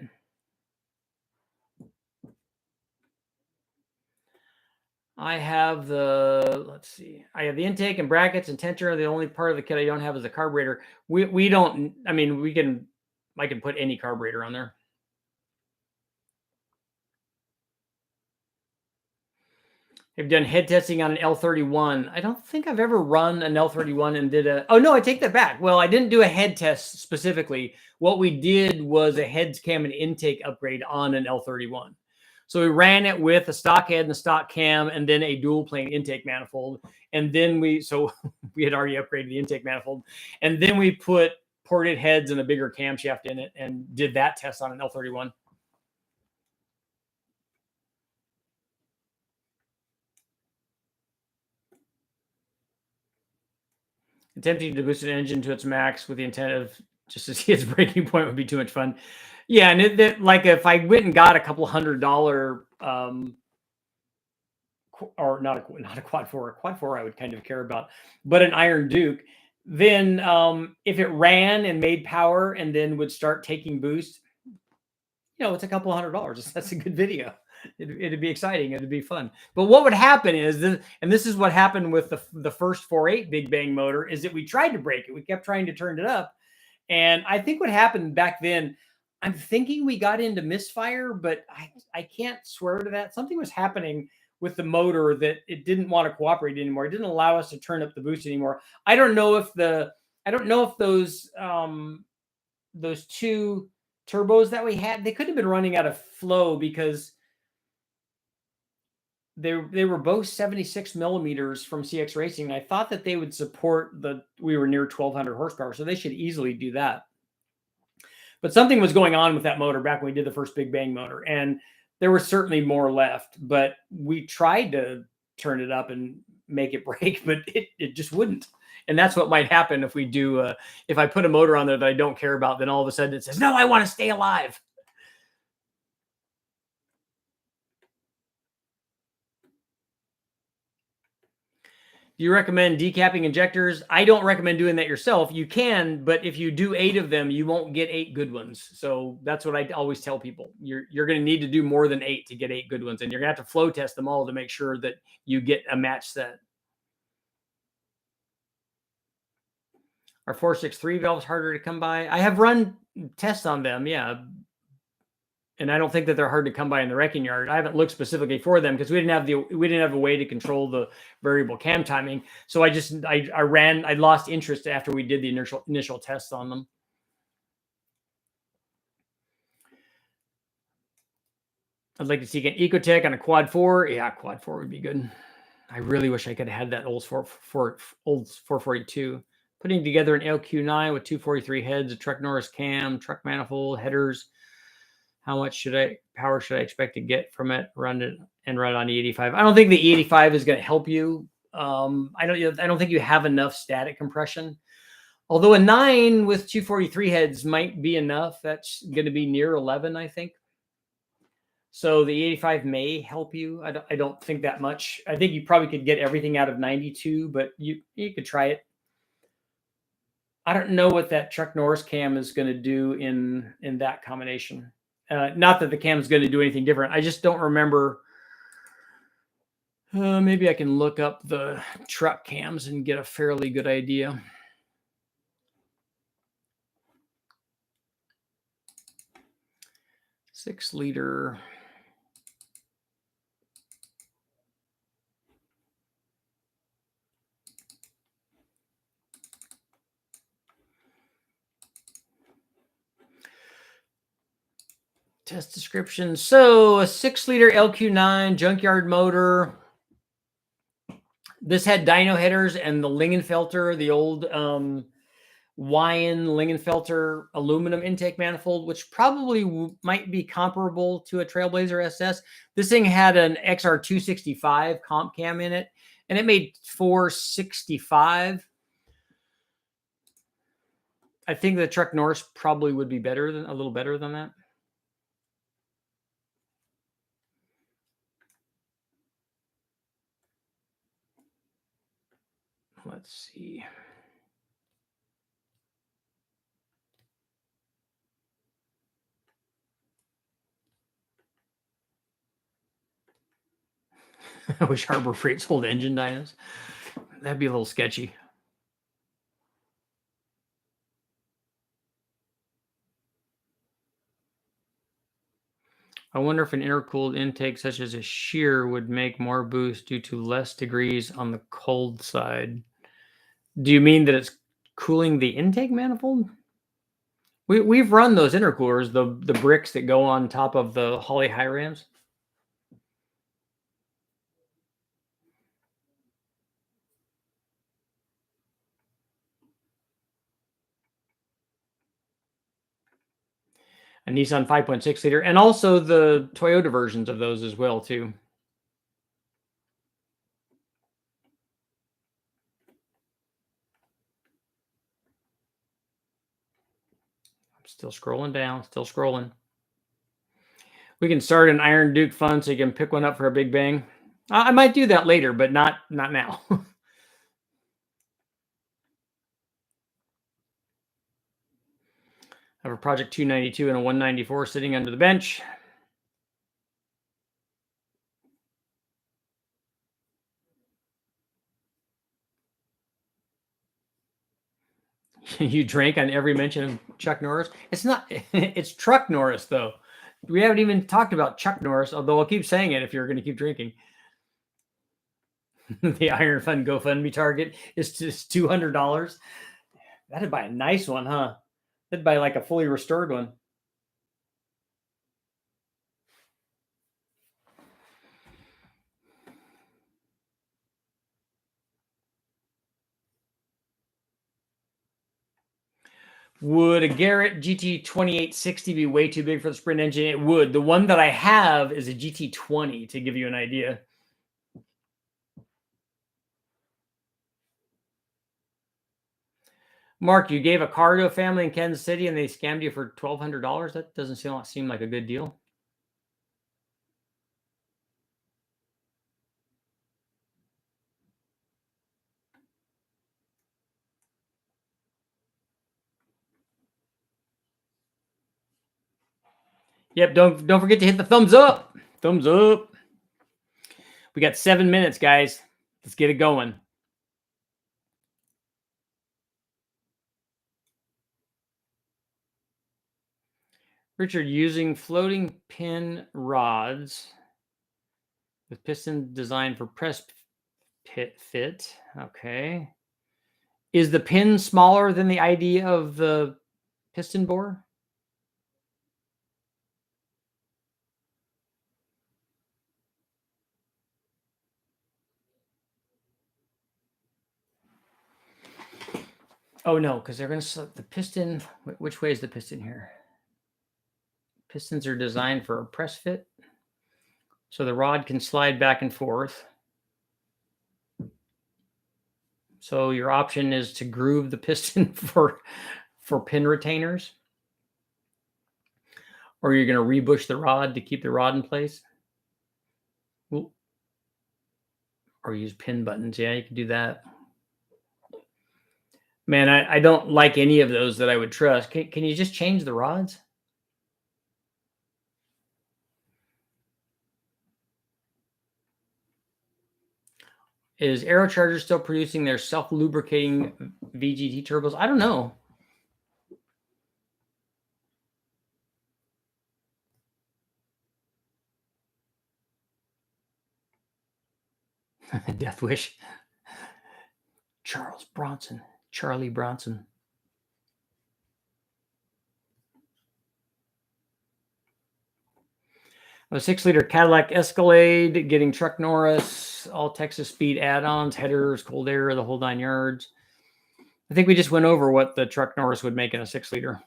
I have let's see. I have the intake and brackets and tensioner. The only part of the kit I don't have is the carburetor. We don't, I mean, I can put any carburetor on there. I've done head testing on an L31. I don't think I've ever run an L31 and oh no, I take that back. Well, I didn't do a head test specifically. What we did was a heads cam and intake upgrade on an L31. So we ran it with a stock head and a stock cam and then a dual plane intake manifold. And then we had already upgraded the intake manifold. And then we put ported heads and a bigger camshaft in it and did that test on an L31. Attempting to boost an engine to its max with the intent of just to see its breaking point would be too much fun. Yeah, and like if I went and got a couple $100 or not a quad four I would kind of care about, but an Iron Duke, then if it ran and made power and then would start taking boost, it's a couple $100. That's a good video. It'd be exciting. It'd be fun. But what would happen is, and this is what happened with the first 4.8 Big Bang motor, is that we tried to break it. We kept trying to turn it up. And I think what happened back then, I'm thinking we got into misfire, but I can't swear to that. Something was happening with the motor that it didn't want to cooperate anymore. It didn't allow us to turn up the boost anymore. I don't know if those two turbos that we had, they could have been running out of flow because they were both 76 millimeters from CX Racing. And I thought that they would support we were near 1200 horsepower. So they should easily do that. But something was going on with that motor back when we did the first Big Bang motor. And there was certainly more left, but we tried to turn it up and make it break, but it just wouldn't. And that's what might happen if we do, if I put a motor on there that I don't care about, then all of a sudden it says, no, I want to stay alive. Do you recommend decapping injectors? I don't recommend doing that yourself. You can, but if you do 8 of them, you won't get 8 good ones. So that's what I always tell people. You're going to need to do more than 8 to get 8 good ones. And you're going to have to flow test them all to make sure that you get a match set. Are 463 valves harder to come by? I have run tests on them, yeah. And I don't think that they're hard to come by in the wrecking yard. I haven't looked specifically for them because we didn't have a way to control the variable cam timing. So I lost interest after we did the initial tests on them. I'd like to see an Ecotech on a quad 4. Yeah, quad 4 would be good. I really wish I could have had that old 442. Putting together an LQ9 with 243 heads, a truck Norris cam, truck manifold, headers. How much power should I expect to get from it? Run on E85. I don't think the E85 is going to help you. I don't think you have enough static compression. Although a 9 with 243 heads might be enough. That's going to be near 11, I think. So the 85 may help you. I don't think that much. I think you probably could get everything out of 92, but you could try it. I don't know what that truck Norris cam is going to do in that combination. Not that the cam is going to do anything different. I just don't remember. Maybe I can look up the truck cams and get a fairly good idea. Six-liter. Test description. So a 6-liter LQ9 junkyard motor. This had dyno headers and the Lingenfelter, the old Wyan Lingenfelter aluminum intake manifold, which probably might be comparable to a Trailblazer SS. This thing had an XR265 comp cam in it, and it made 465. I think the Truck Norris probably would be better than a little better than that. Let's see. I wish Harbor Freight sold engine dynos. That'd be a little sketchy. I wonder if an intercooled intake such as a shear would make more boost due to less degrees on the cold side. Do you mean that it's cooling the intake manifold? We've run those intercoolers, the bricks that go on top of the Holley high rams. A Nissan 5.6 liter, and also the Toyota versions of those as well too. I'm still scrolling down, still scrolling. We can start an Iron Duke fund so you can pick one up for a big bang. I might do that later, but not now. I have a Project 292 and a 194 sitting under the bench. You drank on every mention of Chuck Norris. It's not. It's Truck Norris though. We haven't even talked about Chuck Norris, although I'll keep saying it if you're going to keep drinking. The Iron Fund GoFundMe target is just $200. That'd buy a nice one, huh? That'd buy like a fully restored one. Would a Garrett GT 2860 be way too big for the Sprint engine? It would. The one that I have is a GT20, to give you an idea. Mark, you gave a car to a family in Kansas City and they scammed you for $1,200? That doesn't seem like a good deal. Yep, don't forget to hit the thumbs up. Thumbs up. We got 7 minutes, guys. Let's get it going. Richard, using floating pin rods with piston designed for press pit fit. Okay. Is the pin smaller than the ID of the piston bore? Oh no, because they're going to the piston. Which way is the piston here? Pistons are designed for a press fit, so the rod can slide back and forth. So your option is to groove the piston for pin retainers, or you're going to rebush the rod to keep the rod in place. Or use pin buttons. Yeah, you can do that. Man, I don't like any of those that I would trust. Can you just change the rods? Is Aerocharger still producing their self-lubricating VGT turbos? I don't know. Death Wish. Charlie Bronson. A 6-liter Cadillac Escalade getting Truck Norris. shocks, all Texas speed add-ons, headers, cold air, the whole 9 yards. I think we just went over what the Truck Norris would make in a 6-liter.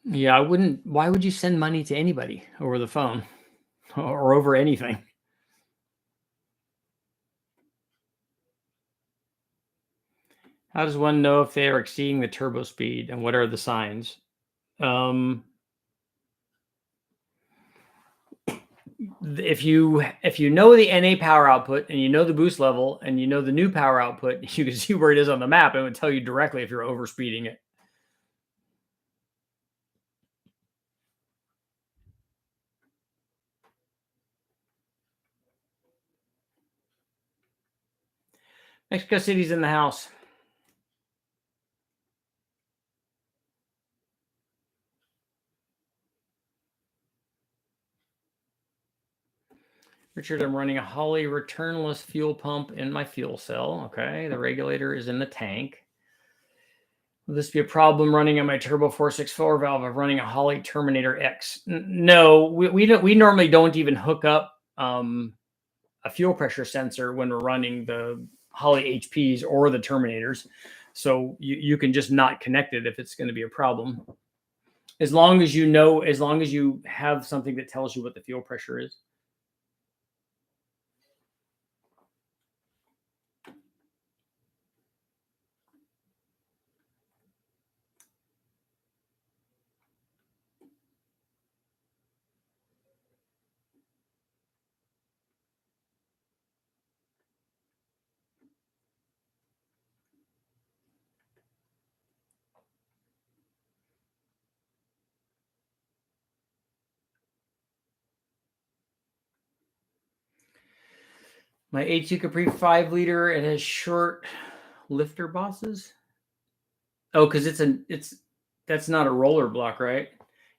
Yeah, I wouldn't. Why would you send money to anybody over the phone or over anything? How does one know if they are exceeding the turbo speed, and what are the signs? If you know the NA power output and you know the boost level and you know the new power output, you can see where it is on the map and it would tell you directly if you're overspeeding it. Mexico City's in the house. Richard, I'm running a Holley returnless fuel pump in my fuel cell. Okay, the regulator is in the tank. Will this be a problem running on my turbo 464 valve of running a Holley Terminator X? No, we normally don't even hook up a fuel pressure sensor when we're running the Holley HPs or the Terminators. So you can just not connect it if it's going to be a problem. As long as you have something that tells you what the fuel pressure is. My H2 Capri 5-liter, it has short lifter bosses. Oh, because that's not a roller block, right?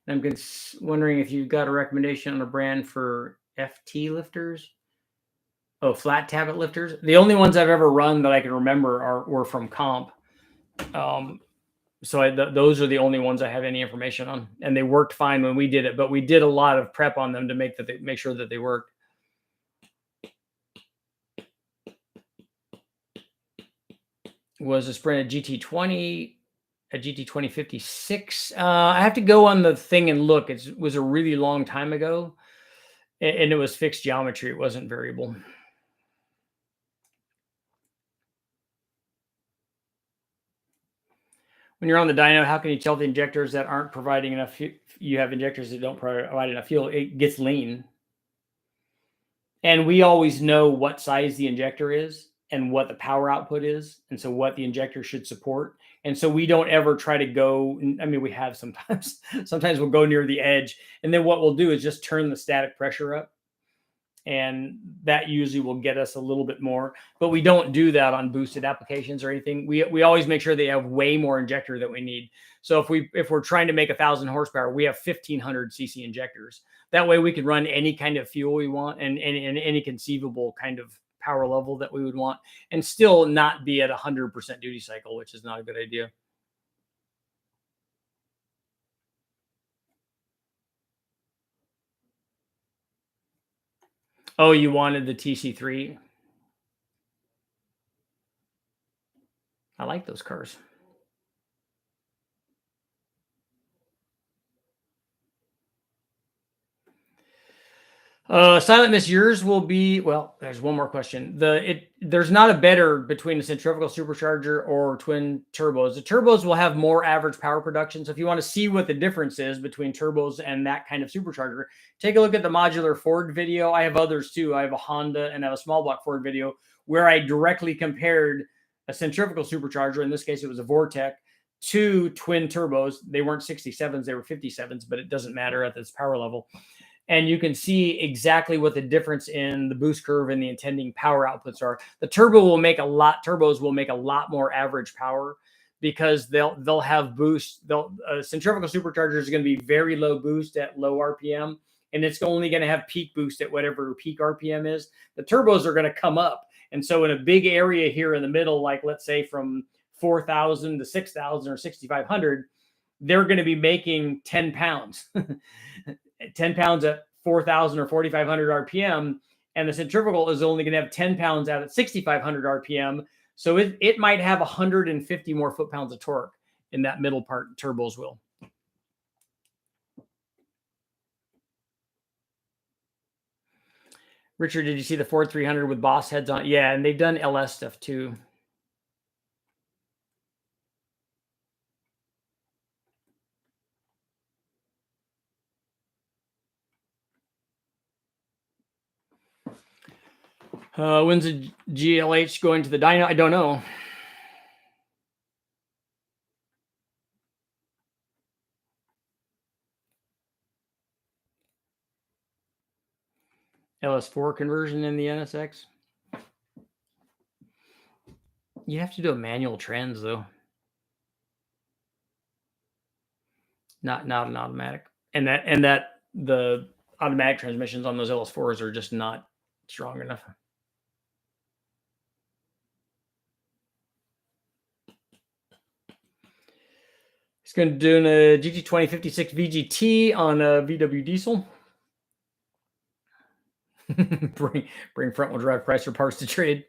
And I'm wondering if you've got a recommendation on a brand for FT lifters. Oh, flat tappet lifters. The only ones I've ever run that I can remember were from Comp. So those are the only ones I have any information on, and they worked fine when we did it. But we did a lot of prep on them to make sure that they worked. Was a Sprint a GT20, a GT2056? I have to go on the thing and look. It was a really long time ago, and it was fixed geometry. It wasn't variable. When you're on the dyno, how can you tell the injectors that aren't providing enough? You have injectors that don't provide enough fuel. It gets lean. And we always know what size the injector is and what the power output is, and so what the injector should support. And so we don't ever try to go. I mean, we have sometimes we'll go near the edge, and then what we'll do is just turn the static pressure up, and that usually will get us a little bit more. But we don't do that on boosted applications or anything. We always make sure they have way more injector than we need. So if we're trying to make 1,000 horsepower, we have 1,500 cc injectors. That way we can run any kind of fuel we want and any conceivable kind of power level that we would want, and still not be at 100% duty cycle, which is not a good idea. Oh, you wanted the TC3? I like those cars. Silent Miss, yours will be, well, there's one more question. There's not a better between a centrifugal supercharger or twin turbos. The turbos will have more average power production. So if you want to see what the difference is between turbos and that kind of supercharger, take a look at the modular Ford video. I have others too. I have a Honda and I have a small block Ford video where I directly compared a centrifugal supercharger. In this case, it was a Vortec, to twin turbos. They weren't 67s, they were 57s, but it doesn't matter at this power level. And you can see exactly what the difference in the boost curve and the intending power outputs are. The turbos will make a lot more average power because they'll have boost. Centrifugal supercharger is going to be very low boost at low RPM, and it's only going to have peak boost at whatever peak RPM is. The turbos are going to come up, And so in a big area here in the middle, like let's say from 4,000 to 6,000 or 6,500, they're going to be making 10 pounds, 10 pounds at 4,000 or 4,500 RPM. And the centrifugal is only going to have 10 pounds out at 6,500 RPM. So it might have 150 more foot-pounds of torque in that middle part turbos will. Richard, did you see the Ford 300 with Boss heads on? Yeah, and they've done LS stuff too. When's the GLH going to the dyno? I don't know. LS4 conversion in the NSX. You have to do a manual trans though, not an automatic. And that the automatic transmissions on those LS4s are just not strong enough. He's going to do a GT2056 VGT on a VW diesel. bring front wheel drive Chrysler parts to trade.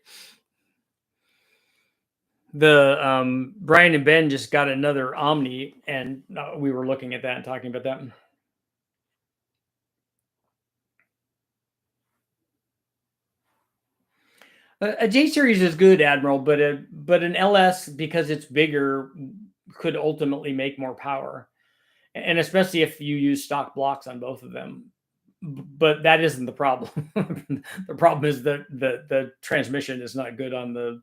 The Brian and Ben just got another OMNI, and we were looking at that and talking about that. A J series is good, Admiral, but an LS, because it's bigger, could ultimately make more power, and especially if you use stock blocks on both of them. But that isn't the problem. The problem is that the transmission is not good on the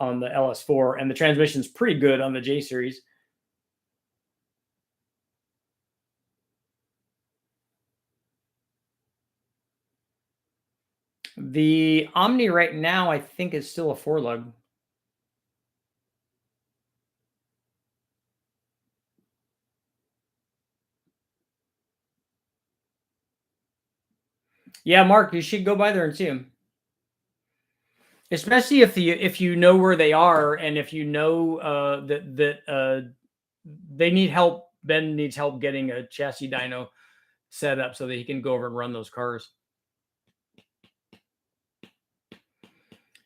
LS4, and the transmission is pretty good on the J series. The OMNI right now, I think, is still a 4-lug. Yeah, Mark, you should go by there and see them. Especially if you know where they are, and if you know that they need help. Ben needs help getting a chassis dyno set up so that he can go over and run those cars.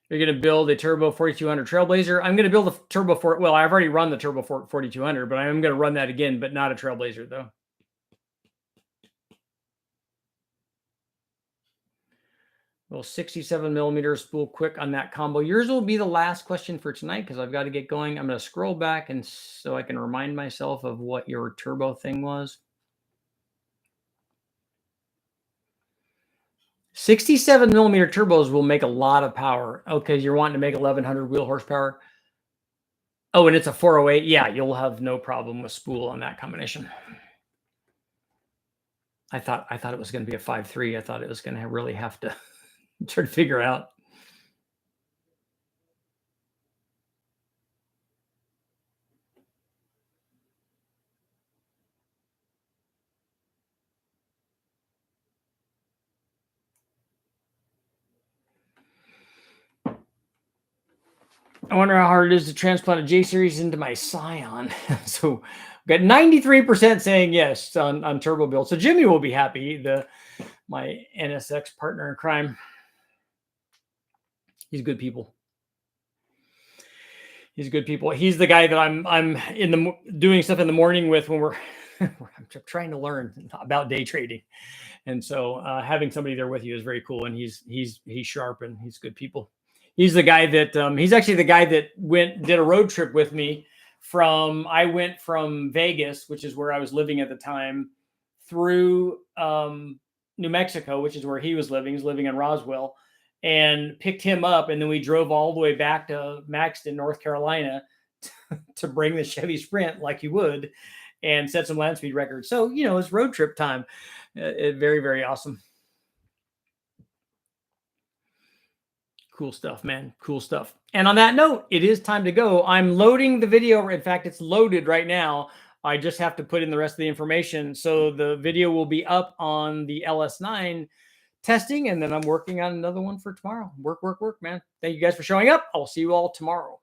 You're going to build a turbo 4200 Trailblazer. I'm going to build a turbo well, I've already run the turbo 4200, but I'm going to run that again, but not a Trailblazer though. Well, 67 millimeter spool quick on that combo. Yours will be the last question for tonight because I've got to get going. I'm going to scroll back and so I can remind myself of what your turbo thing was. 67 millimeter turbos will make a lot of power. Okay, you're wanting to make 1100 wheel horsepower. Oh, and it's a 408. Yeah, you'll have no problem with spool on that combination. I thought it was going to be a 5.3. I thought it was going to really have to try to figure out. I wonder how hard it is to transplant a J series into my Scion. So got 93% saying yes on turbo build. So Jimmy will be happy. My NSX partner in crime. He's good people. He's good people. He's the guy that I'm doing stuff in the morning with when I'm trying to learn about day trading, and so having somebody there with you is very cool. And he's sharp and he's good people. He's the guy that he's actually the guy that did a road trip with me I went from Vegas, which is where I was living at the time, through New Mexico, which is where he was living. He's living in Roswell, and picked him up. And then we drove all the way back to Maxton, North Carolina to bring the Chevy Sprint like you would and set some land speed records. So, it's road trip time. Very, very awesome. Cool stuff, man. Cool stuff. And on that note, it is time to go. I'm loading the video. In fact, it's loaded right now. I just have to put in the rest of the information. So the video will be up on the LS9 testing, and then I'm working on another one for tomorrow. Work, work, work, man. Thank you guys for showing up. I'll see you all tomorrow.